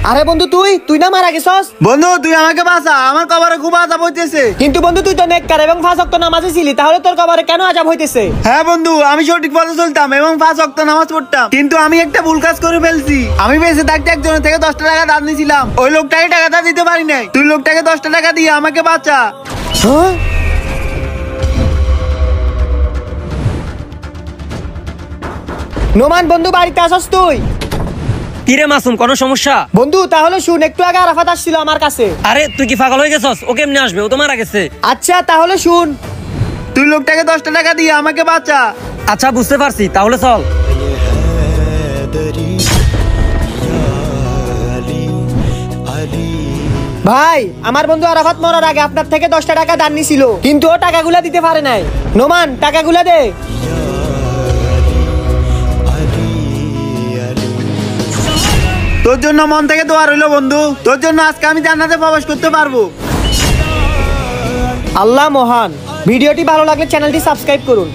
আরে বন্ধু তুই না মারা গেছস। বন্ধু তুই আমাকে বাঁচা, আমার কবরে খুব আযাব হইতেছে। কিন্তু বন্ধু তুই তো নেককার এবং 5 ওয়াক্ত নামাজে ছিলি, তাহলে তোর কবরে কেন আযাব হইতেছে? হ্যাঁ বন্ধু, আমি সঠিক পথে চলতাম এবং 5 ওয়াক্ত নামাজ পড়তাম, কিন্তু আমি একটা ভুল কাজ করে ফেলছি। আমি বেঁচে থাকতে একজনের থেকে 10টা টাকা ধার নিয়েছিলাম, ওই লোকটাকে টাকাটা দিতে পারি নাই। তুই লোকটাকে 10টা টাকা দিয়ে আমাকে বাঁচা। নোমান বন্ধু বাড়িতে আসস তুই? কিরে মাসুম, কোনো সমস্যা? বন্ধু তাহলে শুন, একটু আগে আরাফাত আসছিল আমার কাছে। আরে তুই কি পাগল হয়ে গেছস? ও কেমনে আসবে? ও তো মারা গেছে। আচ্ছা তাহলে শুন, তুই লোকটাকে 10টা টাকা দিয়ে আমাকে বাঁচা। আচ্ছা বুঝতে পারছি, তাহলে চল। ভাই আমার বন্ধু আরাফাত মরার আগে আপনার থেকে 10টা টাকা ধার নিছিল, কিন্তু ও টাকাগুলা দিতে পারে নাই। নোমান টাকাগুলা দে। তোর জন্য মন থেকে দোয়া রইল বন্ধু, তোর জন্য আজকে আমি জান্নাতে প্রবেশ করতে পারবো। আল্লাহ মহান। ভিডিওটি ভালো লাগলে চ্যানেলটি সাবস্ক্রাইব করুন।